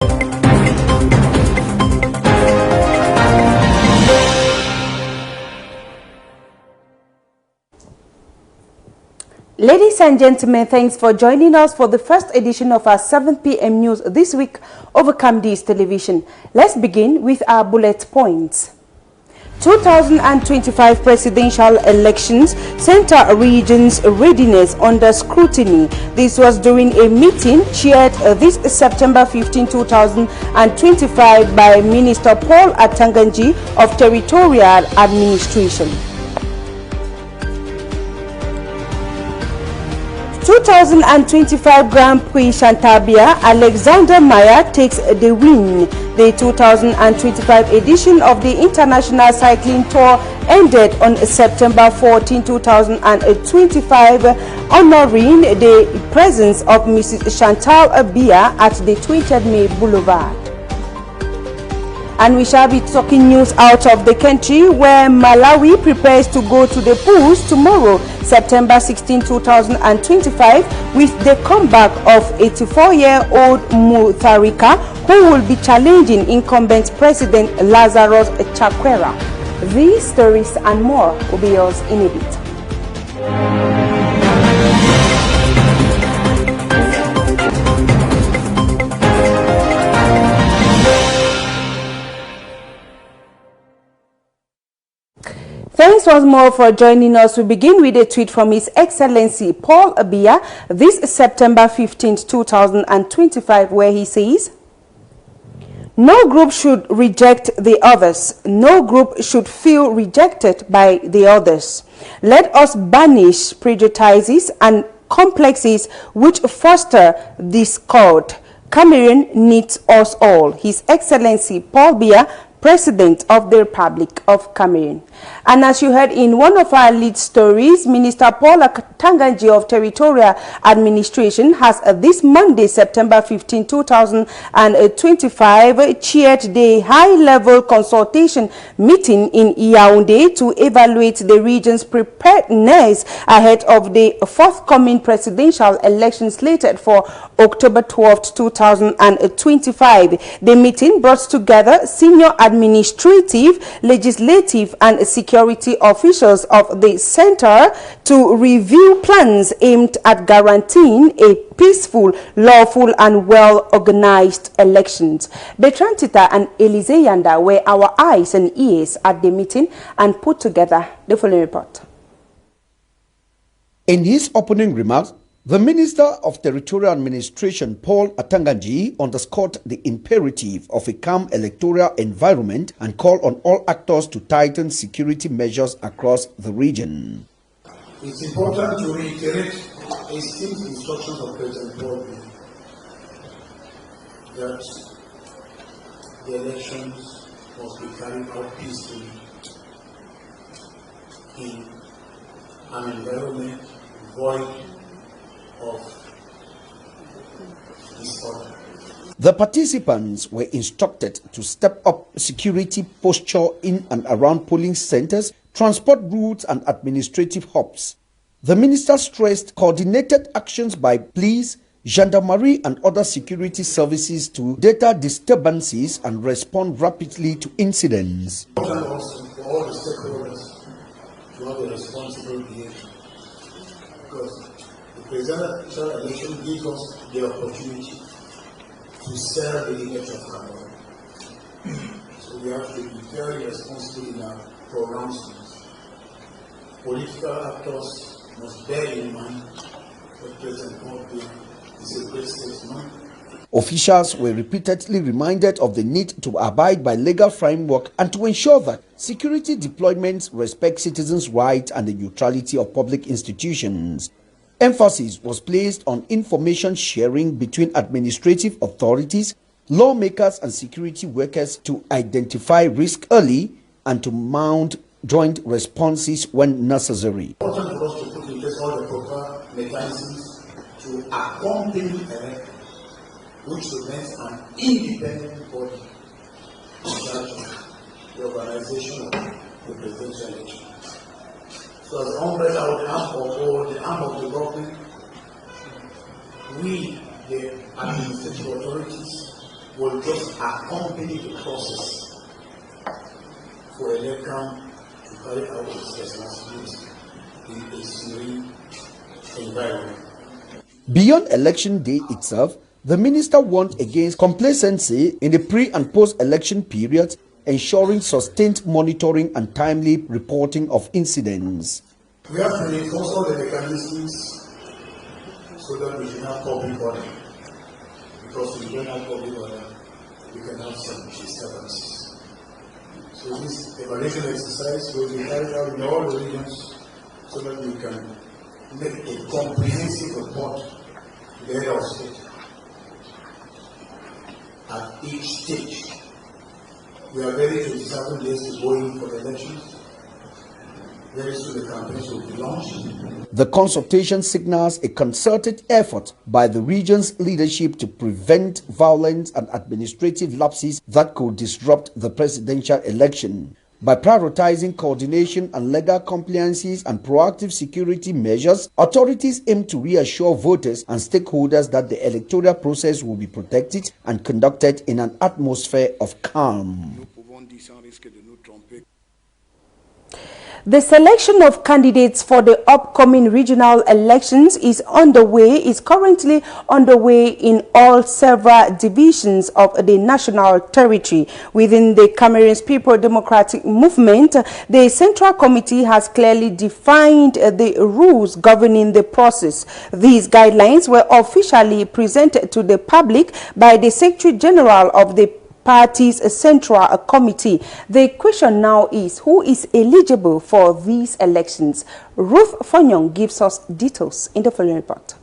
Ladies and gentlemen, thanks for joining us for the first edition of our 7 p.m. news this week over Camdees Television. Let's begin with our bullet points. 2025 presidential elections center region's readiness under scrutiny. This was during a meeting chaired this September 15, 2025 by Minister Paul Atanganji of Territorial Administration. 2025 Grand Prix Chantabia, Alexander Meyer takes the win. The 2025 edition of the International Cycling Tour ended on September 14, 2025, honoring the presence of Mrs. Chantal Abia at the 20th May Boulevard. And we shall be talking news out of the country, where Malawi prepares to go to the polls tomorrow, September 16, 2025, with the comeback of 84-year-old Mutharika, who will be challenging incumbent President Lazarus Chakwera. These stories and more will be yours in a bit. Thanks once more for joining us. We begin with a tweet from His Excellency Paul Abia this September 15, 2025, where he says, "No group should reject the others. No group should feel rejected by the others. Let us banish prejudices and complexes which foster discord. Cameroon needs us all." His Excellency Paul Biya, President of the Republic of Cameroon. And as you heard in one of our lead stories, Minister Paul Atanganji of Territorial Administration has this Monday, September 15, 2025, chaired the high-level consultation meeting in Yaoundé to evaluate the region's preparedness ahead of the forthcoming presidential election slated for October 12, 2025. The meeting brought together senior administrative, legislative, and security officials of the center to review plans aimed at guaranteeing a peaceful, lawful, and well-organized elections. Bertrand Tita and Elise Yanda were our eyes and ears at the meeting and put together the following report. In his opening remarks, the Minister of Territorial Administration, Paul Atanganji, underscored the imperative of a calm electoral environment and called on all actors to tighten security measures across the region. It's important to reiterate esteemed instructions of President Paul that the elections must be carried out peacefully in an environment void of disorder. The participants were instructed to step up security posture in and around polling centers, transport routes, and administrative hubs. The minister stressed coordinated actions by police, gendarmerie, and other security services to deter disturbances and respond rapidly to incidents. For all the stakeholders to have a responsible behavior, because the presidential election gives us the opportunity to serve the image of Cameroon. So we have to be very responsible in our pronouncements. Political actors must bear in mind what President Paul Biya is a great statesman. Officials were repeatedly reminded of the need to abide by legal framework and to ensure that security deployments respect citizens' rights and the neutrality of public institutions. Emphasis was placed on information sharing between administrative authorities, lawmakers, and security workers to identify risk early and to mount joint responses when necessary. It's important for us to put in place all the proper mechanisms to accompany the election, which remains an independent body in charge of the organization of the presidential election. So as umbrella of the arm of all, the arm of the government, we, the administrative authorities, will just accompany the process for a LECAM to carry out its responsibility in a serene environment. Beyond election day itself, the minister warned against complacency in the pre- and post-election period, ensuring sustained monitoring and timely reporting of incidents. We have to reinforce all the mechanisms so that we can have public order. Because if we don't have public order, we can have some disturbances. So this evaluation exercise will be carried out in all the regions so that we can make a comprehensive report to the head of state at each stage. We are ready 27 days to go in for the elections. Very soon the campaigns will be launched. The consultation signals a concerted effort by the region's leadership to prevent violence and administrative lapses that could disrupt the presidential election. By prioritizing coordination and legal compliances and proactive security measures, authorities aim to reassure voters and stakeholders that the electoral process will be protected and conducted in an atmosphere of calm. The selection of candidates for the upcoming regional elections is currently underway in all several divisions of the national territory. Within the Cameroon's People's Democratic Movement, the Central Committee has clearly defined the rules governing the process. These guidelines were officially presented to the public by the Secretary General of the party's Central Committee. The question now is, who is eligible for these elections? Ruth Fonyong gives us details in the following report.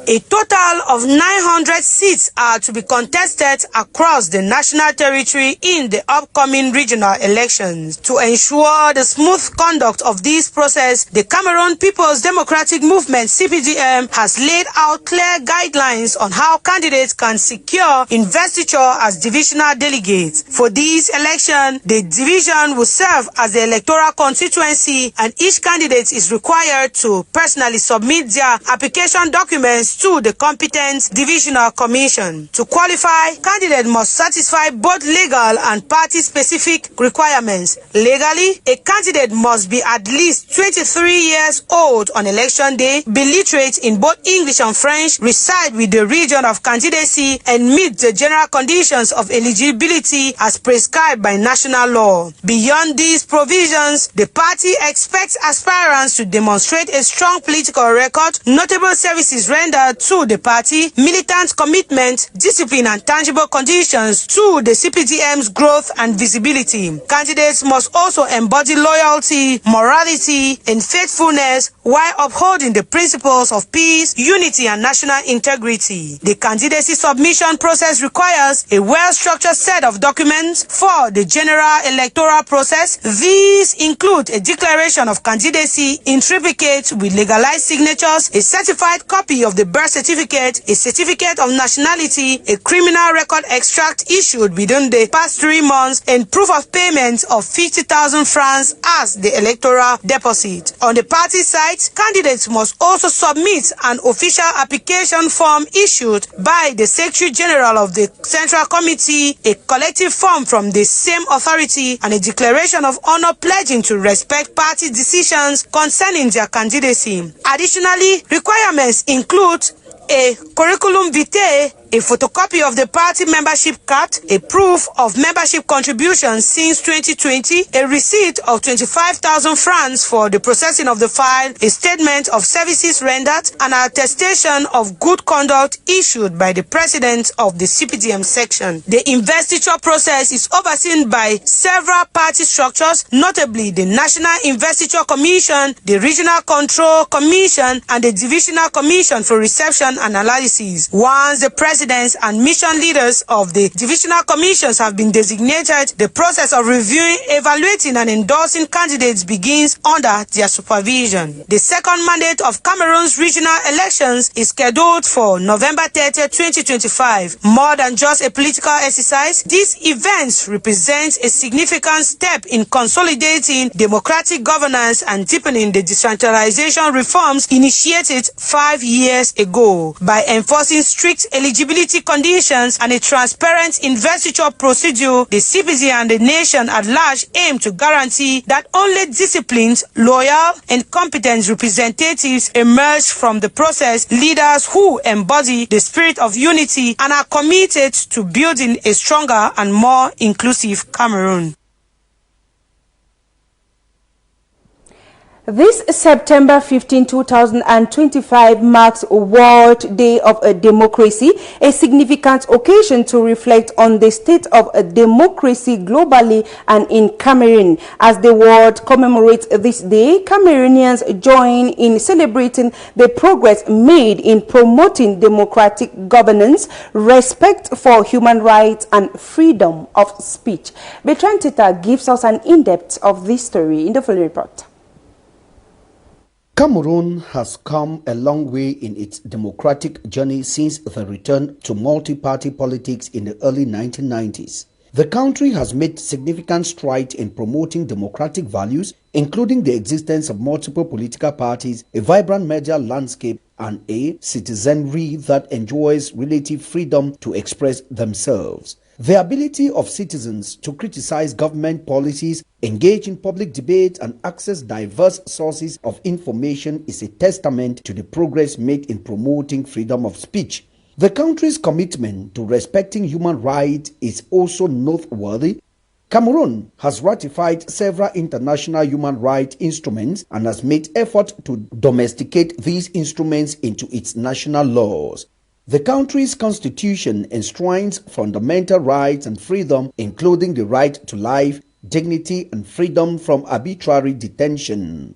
A total of 900 seats are to be contested across the national territory in the upcoming regional elections. To ensure the smooth conduct of this process, the Cameroon People's Democratic Movement (CPDM) has laid out clear guidelines on how candidates can secure investiture as divisional delegates. For this election, the division will serve as the electoral constituency, and each candidate is required to personally submit their application documents to the competent divisional commission. To qualify, candidates must satisfy both legal and party-specific requirements. Legally, a candidate must be at least 23 years old on election day, be literate in both English and French, reside with the region of candidacy, and meet the general conditions of eligibility as prescribed by national law. Beyond these provisions, the party expects aspirants to demonstrate a strong political record, notable services rendered to the party, militant commitment, discipline, and tangible conditions to the CPDM's growth and visibility. Candidates must also embody loyalty, morality, and faithfulness while upholding the principles of peace, unity, and national integrity. The candidacy submission process requires a well-structured set of documents for the general electoral process. These include a declaration of candidacy in triplicate with legalized signatures, a certified copy of the birth certificate, a certificate of nationality, a criminal record extract issued within the past 3 months, and proof of payment of 50,000 francs as the electoral deposit. On the party side, candidates must also submit an official application form issued by the Secretary General of the Central Committee, a collective form from the same authority, and a declaration of honor pledging to respect party decisions concerning their candidacy. Additionally, requirements include a curriculum vitae, a photocopy of the party membership card, a proof of membership contributions since 2020, a receipt of 25,000 francs for the processing of the file, a statement of services rendered, and an attestation of good conduct issued by the president of the CPDM section. The investiture process is overseen by several party structures, notably the National Investiture Commission, the Regional Control Commission, and the Divisional Commission for Reception and Analysis. Once the presidents and mission leaders of the divisional commissions have been designated, the process of reviewing, evaluating, and endorsing candidates begins under their supervision. The second mandate of Cameroon's regional elections is scheduled for November 30, 2025. More than just a political exercise, these events represent a significant step in consolidating democratic governance and deepening the decentralization reforms initiated 5 years ago. By enforcing strict eligibility eligibility conditions, and a transparent investiture procedure, the CPC and the nation at large aim to guarantee that only disciplined, loyal, and competent representatives emerge from the process, leaders who embody the spirit of unity and are committed to building a stronger and more inclusive Cameroon. This September 15, 2025 marks World Day of Democracy, a significant occasion to reflect on the state of democracy globally and in Cameroon. As the world commemorates this day, Cameroonians join in celebrating the progress made in promoting democratic governance, respect for human rights, and freedom of speech. Bertrand Tita gives us an in-depth of this story in the following report. Cameroon has come a long way in its democratic journey since the return to multi-party politics in the early 1990s. The country has made significant strides in promoting democratic values, including the existence of multiple political parties, a vibrant media landscape, and a citizenry that enjoys relative freedom to express themselves. The ability of citizens to criticize government policies, engage in public debate, and access diverse sources of information is a testament to the progress made in promoting freedom of speech. The country's commitment to respecting human rights is also noteworthy. Cameroon has ratified several international human rights instruments and has made effort to domesticate these instruments into its national laws. The country's constitution enshrines fundamental rights and freedom, including the right to life, dignity, and freedom from arbitrary detention.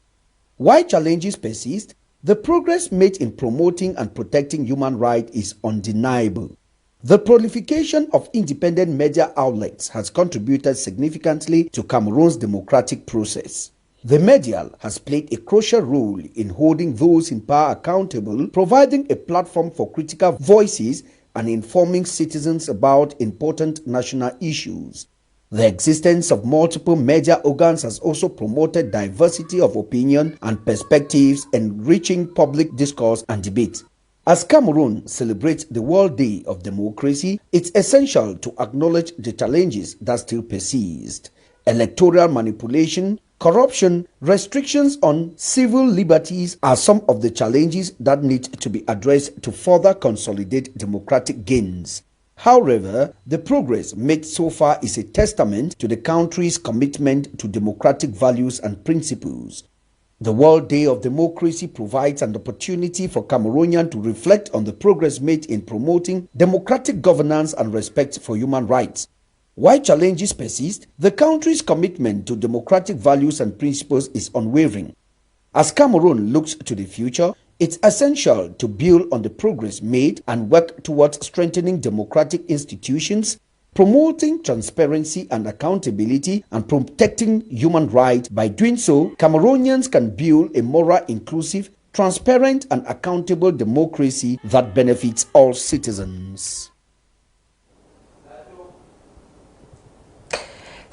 While challenges persist, the progress made in promoting and protecting human rights is undeniable. The proliferation of independent media outlets has contributed significantly to Cameroon's democratic process. The media has played a crucial role in holding those in power accountable, providing a platform for critical voices and informing citizens about important national issues. The existence of multiple media organs has also promoted diversity of opinion and perspectives, enriching public discourse and debate. As Cameroon celebrates the World Day of Democracy, it's essential to acknowledge the challenges that still persist. Electoral manipulation, corruption, restrictions on civil liberties are some of the challenges that need to be addressed to further consolidate democratic gains. However, the progress made so far is a testament to the country's commitment to democratic values and principles. The World Day of Democracy provides an opportunity for Cameroonians to reflect on the progress made in promoting democratic governance and respect for human rights. While challenges persist, the country's commitment to democratic values and principles is unwavering. As Cameroon looks to the future, it's essential to build on the progress made and work towards strengthening democratic institutions, promoting transparency and accountability, and protecting human rights. By doing so, Cameroonians can build a more inclusive, transparent, and accountable democracy that benefits all citizens.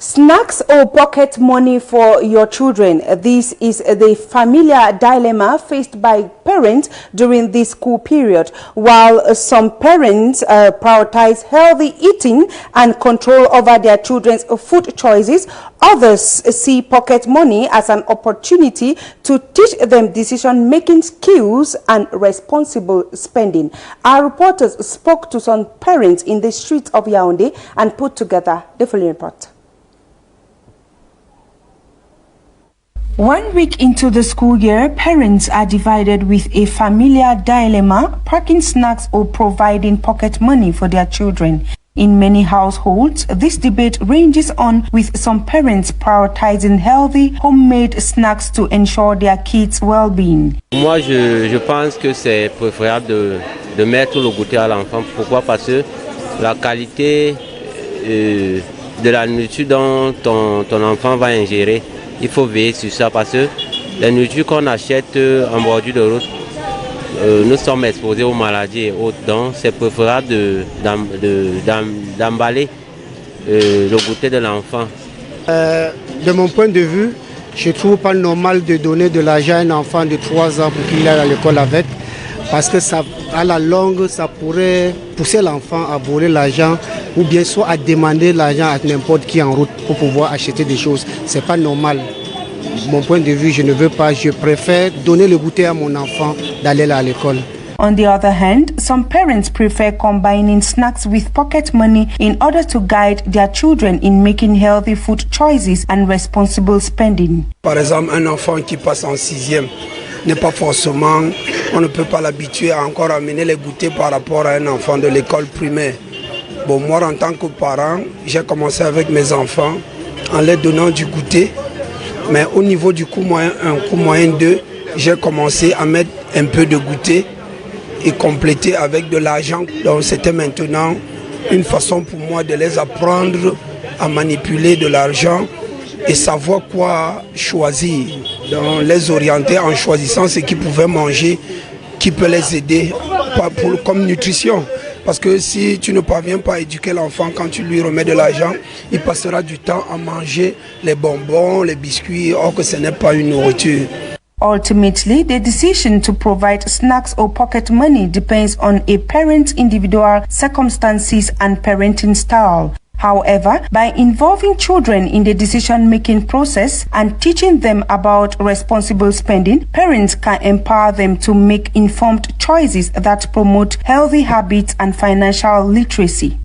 Snacks or pocket money for your children? This is the familiar dilemma faced by parents during this school period. While some parents prioritize healthy eating and control over their children's food choices, others see pocket money as an opportunity to teach them decision-making skills and responsible spending. Our reporters spoke to some parents in the streets of Yaoundé and put together the following report. 1 week into the school year, parents are divided with a familiar dilemma: packing snacks or providing pocket money for their children. In many households, this debate ranges on, with some parents prioritizing healthy, homemade snacks to ensure their kids' well-being. Moi, je pense que c'est préférable de mettre le goûter à l'enfant. Pourquoi? Parce que la qualité de la nourriture dont ton enfant va ingérer, il faut veiller sur ça, parce que la nourriture qu'on achète en bordure de route, nous sommes exposés aux maladies et autres. Donc c'est préférable d'emballer le goûter de l'enfant. De mon point de vue, je ne trouve pas normal de donner de l'argent à un enfant de 3 ans pour qu'il aille à l'école avec, parce que ça, à la longue, ça pourrait pousser l'enfant à voler l'argent ou bien soit à demander l'argent à n'importe qui en route pour pouvoir acheter des choses. C'est pas normal. Mon point de vue, je ne veux pas. Je préfère donner le goûter à mon enfant d'aller à l'école. On the other hand, some parents prefer combining snacks with pocket money in order to guide their children in making healthy food choices and responsible spending. Par exemple, un enfant qui passe en 6e n'est pas forcément, on ne peut pas l'habituer à encore amener les goûters par rapport à un enfant de l'école primaire. Bon, moi, en tant que parent, j'ai commencé avec mes enfants en leur donnant du goûter, mais au niveau du coût moyen 1, coût moyen 2, j'ai commencé à mettre un peu de goûter et compléter avec de l'argent. Donc c'était maintenant une façon pour moi de les apprendre à manipuler de l'argent et savoir quoi choisir. Donc les orienter en choisissant ce qu'ils pouvaient manger, qui peut les aider comme nutrition. Parce que si tu ne parviens pas à éduquer l'enfant quand tu lui remets de l'argent, il passera du temps à manger les bonbons, les biscuits, or que ce n'est pas une nourriture. Ultimately, the decision to provide snacks or pocket money depends on a parent's individual circumstances and parenting style. However, by involving children in the decision-making process and teaching them about responsible spending, parents can empower them to make informed choices that promote healthy habits and financial literacy.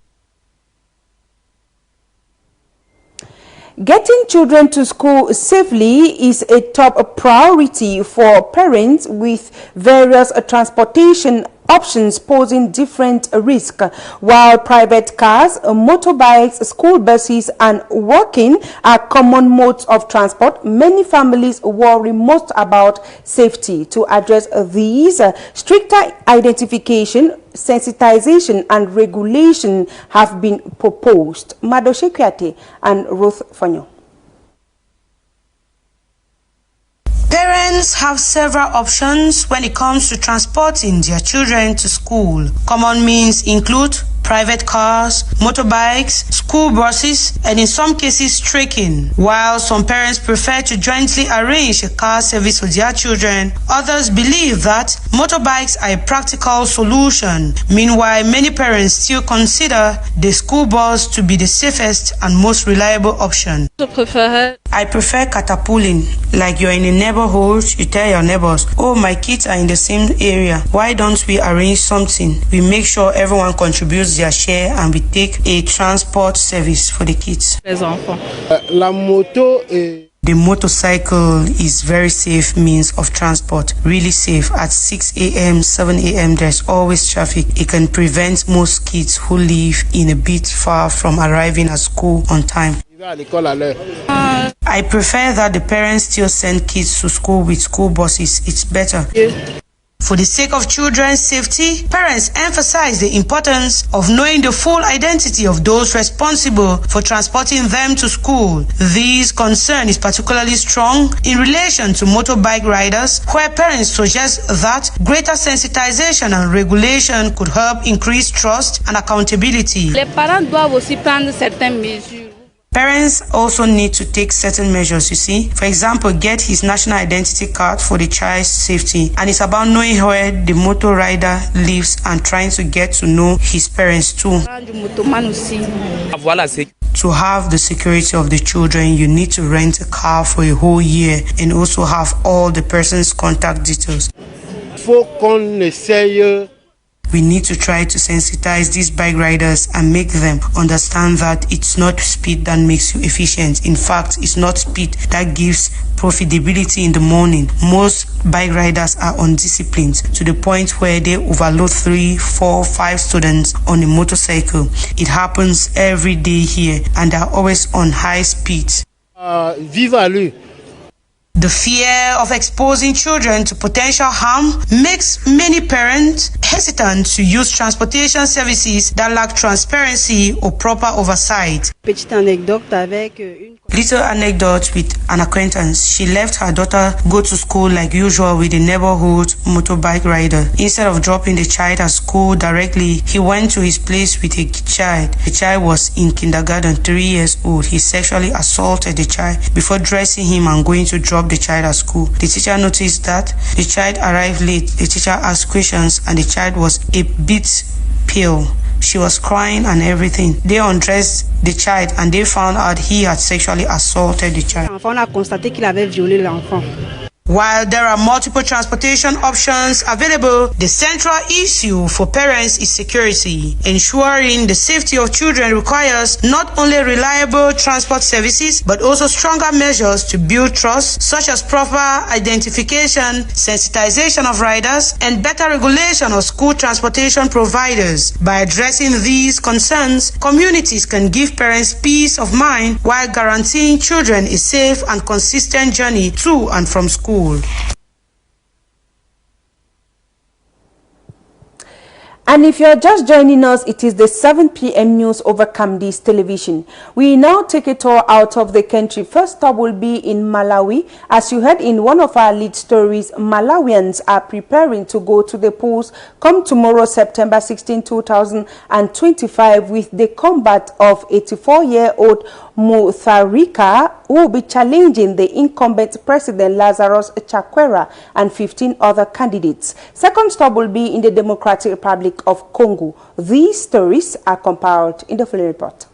Getting children to school safely is a top priority for parents, with various transportation options posing different risks. While private cars, motorbikes, school buses and walking are common modes of transport, many families worry most about safety. To address these, stricter identification, sensitization and regulation have been proposed. Madoshe Kwiate and Ruth Fanyo. Parents have several options when it comes to transporting their children to school. Common means include private cars, motorbikes, school buses, and in some cases trekking. While some parents prefer to jointly arrange a car service for their children, others believe that motorbikes are a practical solution. Meanwhile, many parents still consider the school bus to be the safest and most reliable option. I prefer catapulting, like you're in a neighborhood, you tell your neighbors, oh, my kids are in the same area, why don't we arrange something? We make sure everyone contributes their share and we take a transport service for the kids. The motorcycle is very safe means of transport, really safe. At 6 a.m., 7 a.m. there's always traffic. It can prevent most kids who live in a bit far from arriving at school on time. I prefer that the parents still send kids to school with school buses. It's better. For the sake of children's safety, parents emphasize the importance of knowing the full identity of those responsible for transporting them to school. This concern is particularly strong in relation to motorbike riders, where parents suggest that greater sensitization and regulation could help increase trust and accountability. Les parents doivent aussi prendre certaines mesures. Parents also need to take certain measures, you see. For example, get his national identity card for the child's safety. And it's about knowing where the motor rider lives and trying to get to know his parents too. To have the security of the children, you need to rent a car for a whole year and also have all the person's contact details. We need to try to sensitize these bike riders and make them understand that it's not speed that makes you efficient. In fact, it's not speed that gives profitability in the morning. Most bike riders are undisciplined to the point where they overload 3, 4, 5 students on a motorcycle. It happens every day here and they're always on high speed. Vive à lui. The fear of exposing children to potential harm makes many parents hesitant to use transportation services that lack transparency or proper oversight. Little anecdote with an acquaintance. She left her daughter go to school like usual with the neighborhood motorbike rider. Instead of dropping the child at school directly, he went to his place with a child. The child was in kindergarten, 3 years old. He sexually assaulted the child before dressing him and going to drop the child at school. The teacher noticed that the child arrived late. The teacher asked questions and the child was a bit pale. She was crying and everything. They undressed the child and they found out he had sexually assaulted the child. L'enfant a constaté qu'il avait violé l'enfant. While there are multiple transportation options available, the central issue for parents is security. Ensuring the safety of children requires not only reliable transport services, but also stronger measures to build trust, such as proper identification, sensitization of riders, and better regulation of school transportation providers. By addressing these concerns, communities can give parents peace of mind while guaranteeing children a safe and consistent journey to and from school. And if you're just joining us, it is the 7 p.m. news over Camdis television. We now take a tour out of the country. First stop will be in Malawi. As you heard in one of our lead stories, Malawians are preparing to go to the polls come tomorrow, September 16, 2025, with the combat of 84-year-old Mutharika, who will be challenging the incumbent President Lazarus Chakwera and 15 other candidates. Second stop will be in the Democratic Republic of Congo. These stories are compiled in the full report.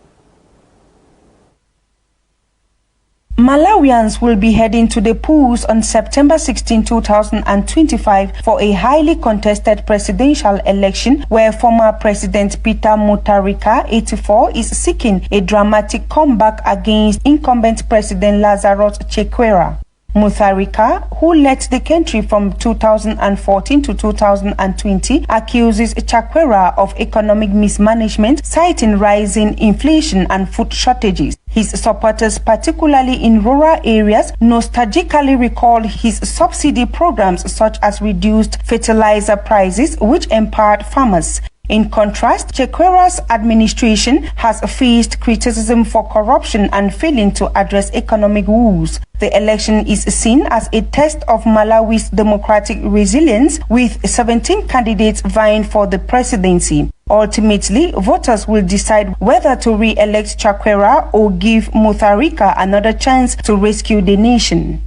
Malawians will be heading to the polls on September 16, 2025 for a highly contested presidential election where former President Peter Mutharika, 84, is seeking a dramatic comeback against incumbent President Lazarus Chakwera. Mutharika, who led the country from 2014 to 2020, accuses Chakwera of economic mismanagement, citing rising inflation and food shortages. His supporters, particularly in rural areas, nostalgically recall his subsidy programs such as reduced fertilizer prices, which empowered farmers. In contrast, Chakwera's administration has faced criticism for corruption and failing to address economic woes. The election is seen as a test of Malawi's democratic resilience, with 17 candidates vying for the presidency. Ultimately, voters will decide whether to re-elect Chakwera or give Mutharika another chance to rescue the nation.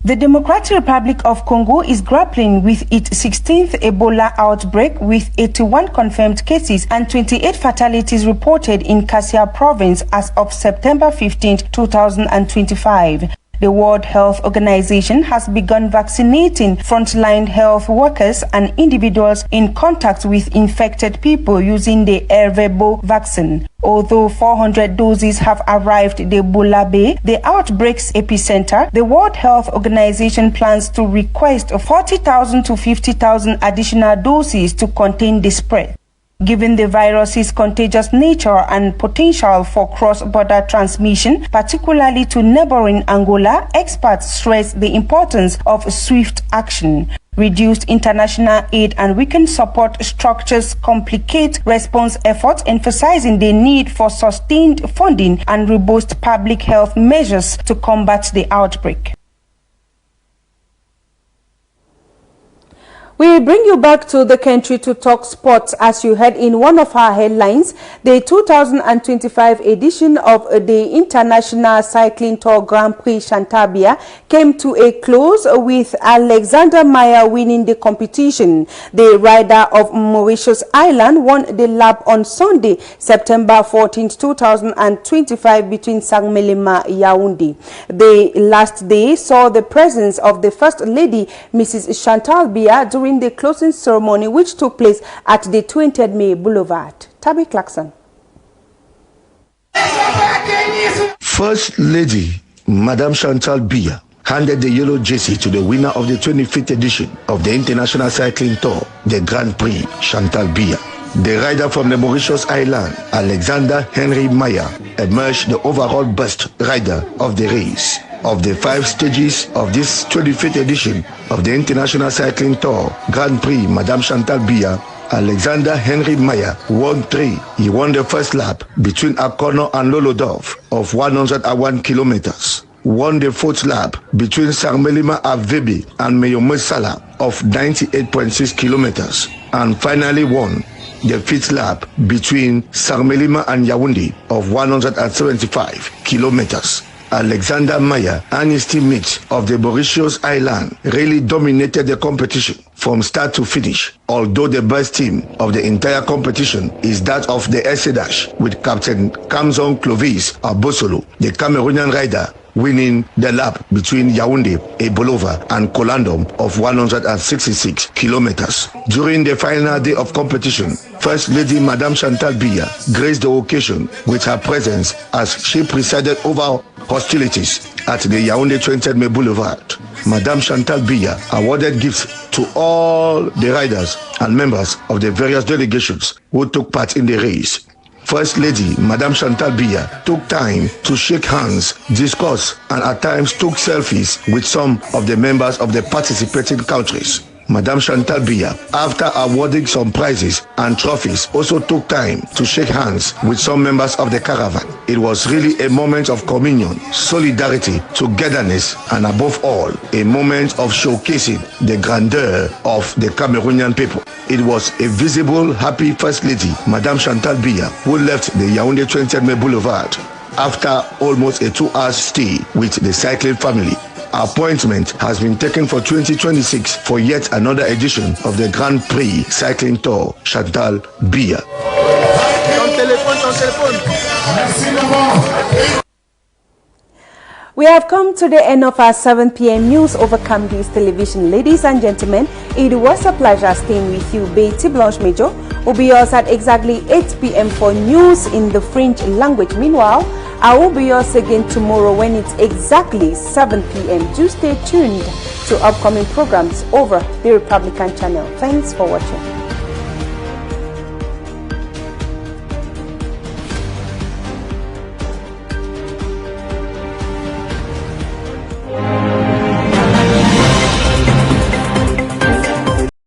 The Democratic Republic of Congo is grappling with its 16th Ebola outbreak, with 81 confirmed cases and 28 fatalities reported in Kasai province as of September 15, 2025. The World Health Organization has begun vaccinating frontline health workers and individuals in contact with infected people using the Ervebo vaccine. Although 400 doses have arrived at the Ebola Bay, the outbreak's epicenter, the World Health Organization plans to request 40,000 to 50,000 additional doses to contain the spread. Given the virus's contagious nature and potential for cross-border transmission, particularly to neighboring Angola, experts stress the importance of swift action. Reduced international aid and weakened support structures complicate response efforts, emphasizing the need for sustained funding and robust public health measures to combat the outbreak. We bring you back to the country to talk sports. As you heard in one of our headlines, the 2025 edition of the International Cycling Tour Grand Prix Chantabia came to a close with Alexander Meyer winning the competition. The rider of Mauritius Island won the lap on Sunday, September 14, 2025 between Sangmelema and Yaoundé. The last day saw the presence of the First Lady, Mrs. Chantal Biya, during the closing ceremony, which took place at the 20th May Boulevard. Tabby Clarkson. First Lady, Madame Chantal Biya, handed the yellow jersey to the winner of the 25th edition of the International Cycling Tour, the Grand Prix Chantal Biya. The rider from the Mauritius Island, Alexander Henry Meyer, emerged the overall best rider of the race. Of the 5 stages of this 25th edition of the International Cycling Tour Grand Prix, Madame Chantal Biya Alexander Henry Maya won 3. He won the first lap between Akono and Lolodov of 101 kilometers. Won the fourth lap between Sarmelima Avebi and Meyomesala of 98.6 kilometers. And finally won the fifth lap between Sarmelima and Yaoundé of 175 kilometers. Alexander Maya and his teammates of the Mauritius Island really dominated the competition from start to finish, although the best team of the entire competition is that of the Dash with Captain Kamzon Clovis Abosolo, the Cameroonian rider, winning the lap between Yaoundé, Ebolova and Kolandom of 166 kilometers. During the final day of competition, First Lady Madame Chantal Biya graced the occasion with her presence as she presided over hostilities at the Yaoundé 20th Mai Boulevard. Madame Chantal Biya awarded gifts to all the riders and members of the various delegations who took part in the race. First Lady Madame Chantal Biya took time to shake hands, discuss, and at times took selfies with some of the members of the participating countries. Madame Chantal Biya, after awarding some prizes and trophies, also took time to shake hands with some members of the caravan. It was really a moment of communion, solidarity, togetherness, and above all, a moment of showcasing the grandeur of the Cameroonian people. It was a visible, happy First Lady, Madame Chantal Biya, who left the Yaoundé 20th Mai Boulevard after almost a 2-hour stay with the cycling family. Appointment has been taken for 2026 for yet another edition of the Grand Prix Cycling Tour Chantal Biya. We have come to the end of our 7 p.m. news over Pmnews television. Ladies and gentlemen, it was a pleasure staying with you. Betty Blanche Major will be yours at exactly 8 p.m. for news in the French language. Meanwhile, I will be yours again tomorrow when it's exactly 7 p.m. Do stay tuned to upcoming programs over the Republican channel. Thanks for watching.